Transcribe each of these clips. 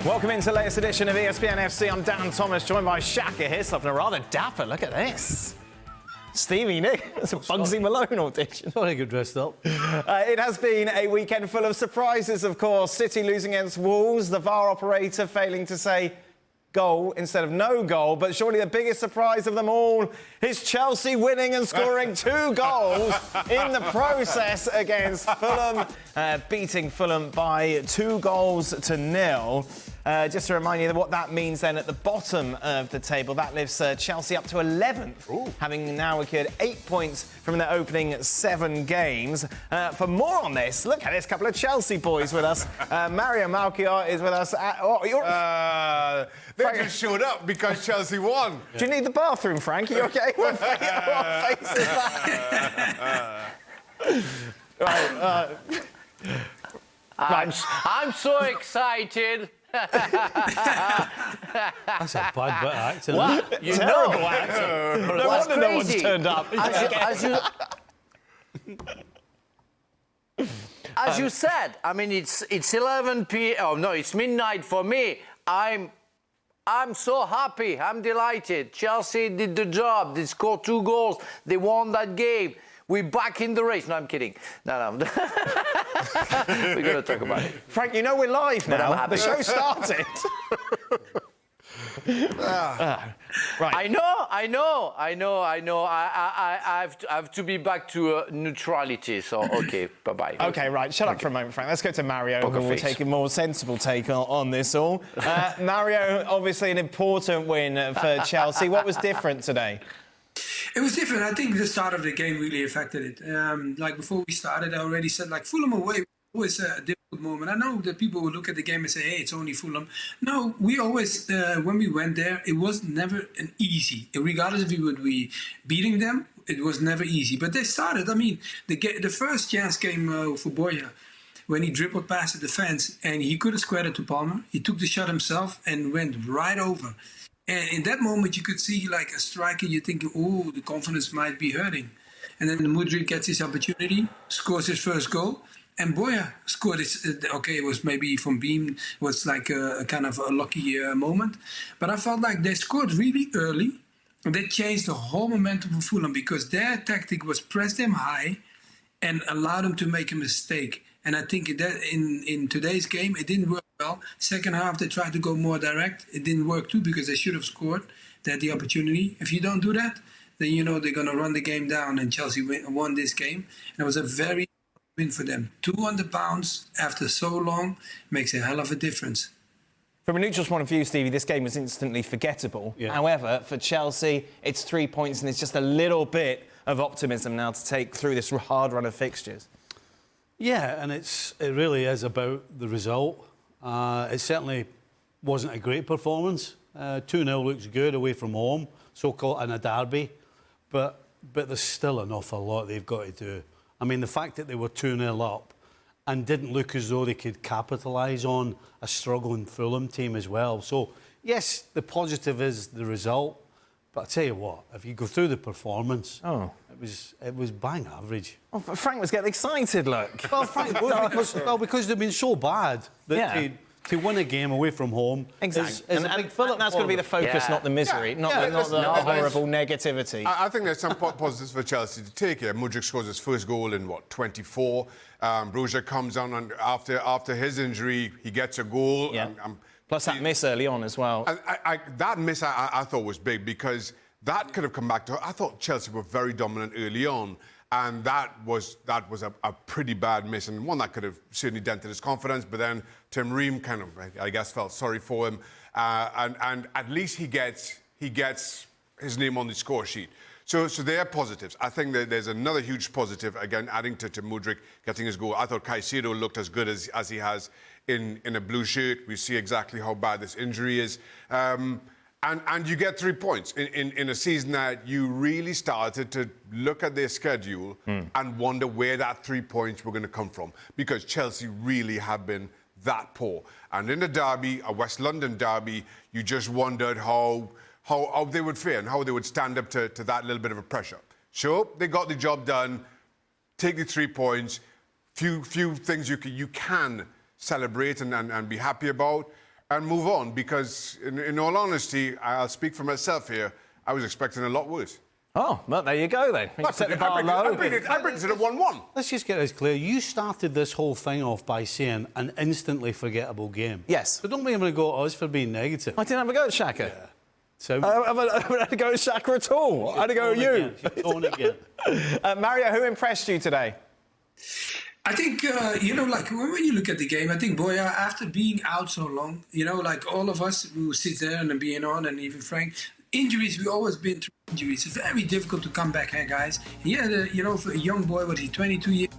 Welcome into the latest edition of ESPN FC. I'm Dan Thomas, joined by Shaka here, something rather dapper. Look at this. Stevie Nick, that's a Bugsy Malone audition. Sorry, get dressed up. It has been a weekend full of surprises, of course. City losing against Wolves, the VAR operator failing to say goal instead of no goal. But surely the biggest surprise of them all is Chelsea winning and scoring 2 goals in the process against Fulham, beating Fulham by 2-0. Just to remind you what that means then at the bottom of the table, that lifts Chelsea up to 11th, having now secured 8 points from their opening 7 games. For more on this, look at this couple of Chelsea boys with us. Mario Melchiot is with us. They just showed up because Chelsea won. Do you need the bathroom, Frank? Are you okay? What face is that? I'm so excited. That's a bad bit of acting. What? You Terrible know. acting. No What's wonder no one's crazy? turned up. As you said, I mean, it's 11 p.m. Oh no, it's midnight for me. I'm so happy. I'm delighted. Chelsea did the job. They scored 2 goals. They won that game. We're back in the race. No, I'm kidding. No. We're going to talk about it. Frank, you know we're live now. The show started. Right. I know. I have to be back to neutrality. So, okay, bye-bye. OK, right, shut up for a moment, Frank. Let's go to Mario, who will take a more sensible take on this all. Mario, obviously an important win for Chelsea. What was different today? It was different. I think the start of the game really affected it. Like before we started, I already said, like, Fulham away was a difficult moment. I know that people would look at the game and say, hey, it's only Fulham. No, we always, when we went there, it was never an easy. Regardless if we would be beating them, it was never easy. But they started. I mean, the first chance came for Boya when he dribbled past the defense and he could have squared it to Palmer. He took the shot himself and went right over. And in that moment, you could see, like, a striker, you're thinking, oh, the confidence might be hurting. And then Mudryk gets his opportunity, scores his first goal, and Boya scored his, it was maybe from Beam, it was like a kind of a lucky moment. But I felt like they scored really early, and they changed the whole momentum for Fulham because their tactic was press them high and allow them to make a mistake. And I think that in today's game, it didn't work well. Second half, they tried to go more direct. It didn't work too because they should have scored. They had the opportunity. If you don't do that, then you know they're going to run the game down. And Chelsea won this game. And it was a very win for them. 2 on the bounce after so long makes a hell of a difference. From a neutral's point of view, Stevie, this game was instantly forgettable. Yeah. However, for Chelsea, it's 3 points and it's just a little bit of optimism now to take through this hard run of fixtures. Yeah, and it really is about the result. It certainly wasn't a great performance. 2-0 looks good away from home, so-called in a derby, but there's still an awful lot they've got to do. I mean, the fact that they were 2-0 up and didn't look as though they could capitalise on a struggling Fulham team as well. So, yes, the positive is the result, but I tell you what, if you go through the performance, it was bang average. Oh, Frank was getting excited, look. Well, Frank, because they've been so bad that to win a game away from home is a big fill-up. And that's going to be the focus, not the misery, not the horrible negativity. I think there's some positives for Chelsea to take here. Mudryk scores his first goal in, 24. Broja comes on and after his injury, he gets a goal. Yeah. Plus that miss early on as well. That miss I thought was big because that could have come back to... I thought Chelsea were very dominant early on, and that was a pretty bad miss, and one that could have certainly dented his confidence, but then Tim Ream kind of, I guess, felt sorry for him, and at least he gets his name on the score sheet. So they are positives. I think that there's another huge positive, again, adding to Mudryk getting his goal. I thought Caicedo looked as good as he has in a blue shirt. We see exactly how bad this injury is. And you get 3 points in a season that you really started to look at their schedule and wonder where that 3 points were going to come from, because Chelsea really have been that poor. And in the derby, a West London derby, you just wondered how they would fare and how they would stand up to that little bit of a pressure. So they got the job done, take the 3 points, few things you can celebrate and be happy about. and move on, because in all honesty, I'll speak for myself here, I was expecting a lot worse. Oh, well, there you go then. You set the bar low. I bring it to the 1-1. Let's just get this clear. You started this whole thing off by saying an instantly forgettable game. Yes. So don't be able to go at us for being negative. I didn't have a go at Shaka. Yeah. So I haven't had a go at Shaka at all. I had a go at you. She's torn again. Mario, who impressed you today? I think, like when you look at the game, I think Boya, after being out so long, like all of us who sit there and being on, and even Frank, injuries, we've always been through injuries. It's very difficult to come back, guys. He had, for a young boy, what is he, 22 years,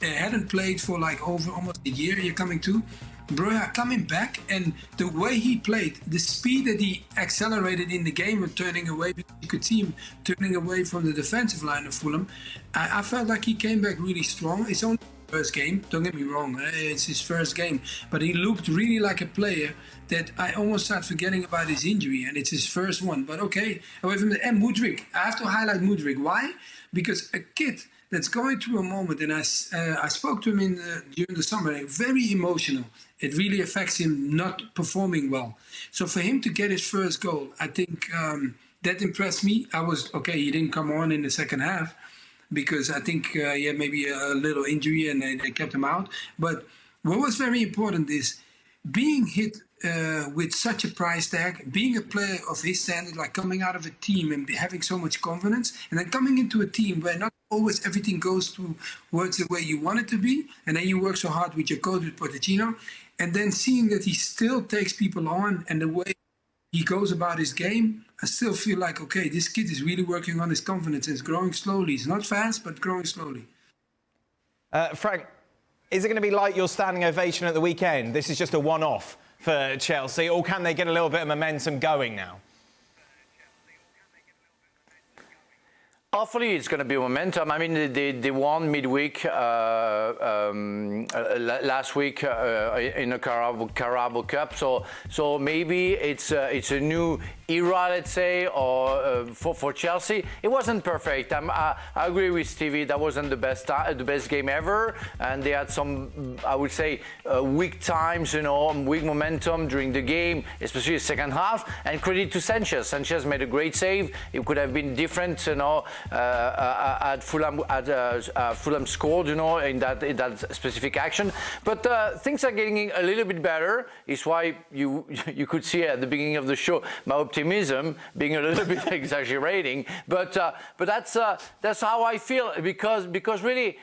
hadn't played for like over almost a year, you're coming to. Broja coming back, and the way he played, the speed that he accelerated in the game and turning away, you could see him turning away from the defensive line of Fulham. I felt like he came back really strong. It's only his first game, don't get me wrong, it's his first game, but he looked really like a player that I almost started forgetting about his injury, and it's his first one. But okay, away from and Mudryk, I have to highlight Mudryk. Why? Because a kid that's going through a moment, and I spoke to him during the summer, very emotional. It really affects him not performing well. So for him to get his first goal, I think that impressed me. I was, okay, he didn't come on in the second half because I think he had maybe a little injury and they kept him out. But what was very important is being hit with such a price tag, being a player of his standard, like coming out of a team and having so much confidence, and then coming into a team where not always everything goes towards the way you want it to be, and then you work so hard with your coach, with Pochettino, and then seeing that he still takes people on and the way he goes about his game, I still feel like, okay, this kid is really working on his confidence and it's growing slowly. It's not fast, but growing slowly. Frank, is it going to be like your standing ovation at the weekend? This is just a one-off for Chelsea, or can they get a little bit of momentum going now? Hopefully it's going to be momentum. I mean, they won midweek last week in the Carabao Cup. So maybe it's a new era, let's say, or for Chelsea. It wasn't perfect. I agree with Stevie. That wasn't the best game ever, and they had some, I would say, weak times, weak momentum during the game, especially the second half. And credit to Sanchez. Sanchez made a great save. It could have been different, had Fulham scored, in that specific action. But things are getting a little bit better. It's why you could see at the beginning of the show my optimism being a little bit exaggerating. But that's how I feel, because really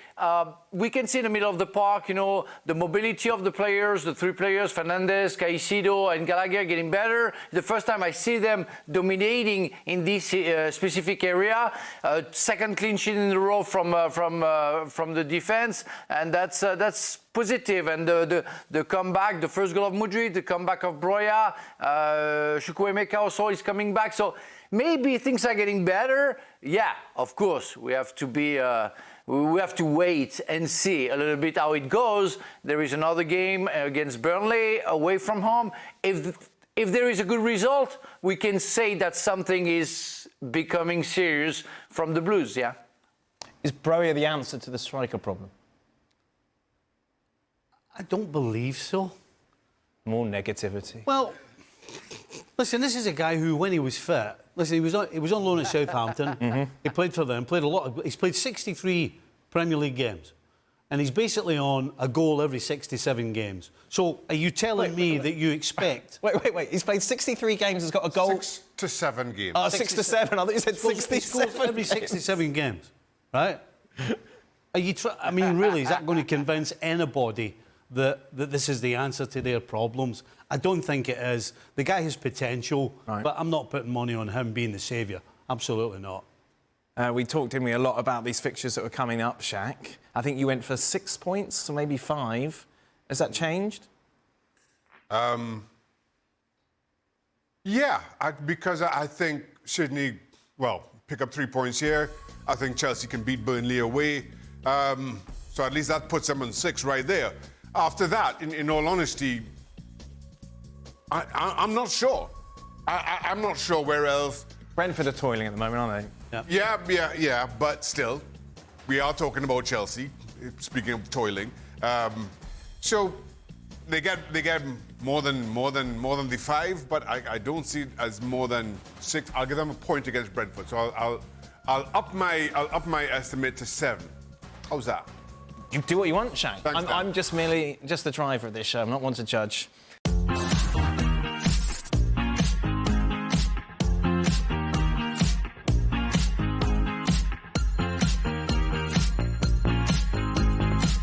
we can see in the middle of the park, the mobility of the players, the three players, Fernandes, Caicedo, and Gallagher getting better. The first time I see them dominating in this specific area. Second clean sheet in a row from the defense, and that's positive. And the comeback, the first goal of Mudryk, the comeback of Broja, Chukwuemeka also is coming back. So maybe things are getting better. Yeah, of course, we have to be. We have to wait and see a little bit how it goes. There is another game against Burley away from home. If there is a good result, we can say that something is becoming serious from the Blues, yeah? Is Broja the answer to the striker problem? I don't believe so. More negativity. Well, listen, this is a guy who, when he was fit, he was on loan at Southampton. He played for them, he's played 63 Premier League games. And he's basically on a goal every 67 games. So are you telling me that you expect... Wait. He's played 63 games, has got a goal... 6 to 7 games. Oh, 6 to 7. I thought you said 67. He scores every 67 games, right? Are you I mean, really, is that going to convince anybody that this is the answer to their problems? I don't think it is. The guy has potential, right, but I'm not putting money on him being the saviour. Absolutely not. We talked, didn't we, a lot about these fixtures that were coming up, Shaq. I think you went for 6 points, or maybe 5. Has that changed? Yeah, because I think Sydney, pick up 3 points here. I think Chelsea can beat Burnley away. So at least that puts them on 6 right there. After that, in all honesty, I'm not sure. I'm not sure where else. Brentford are toiling at the moment, aren't they? Yeah, but still, we are talking about Chelsea, speaking of toiling. So they get more than the 5, but I don't see it as more than 6. I'll give them a point against Brentford, so I'll up my estimate to 7. How's that? You do what you want, Shang. Thanks, Dan. I'm just merely the driver of this show. I'm not one to judge.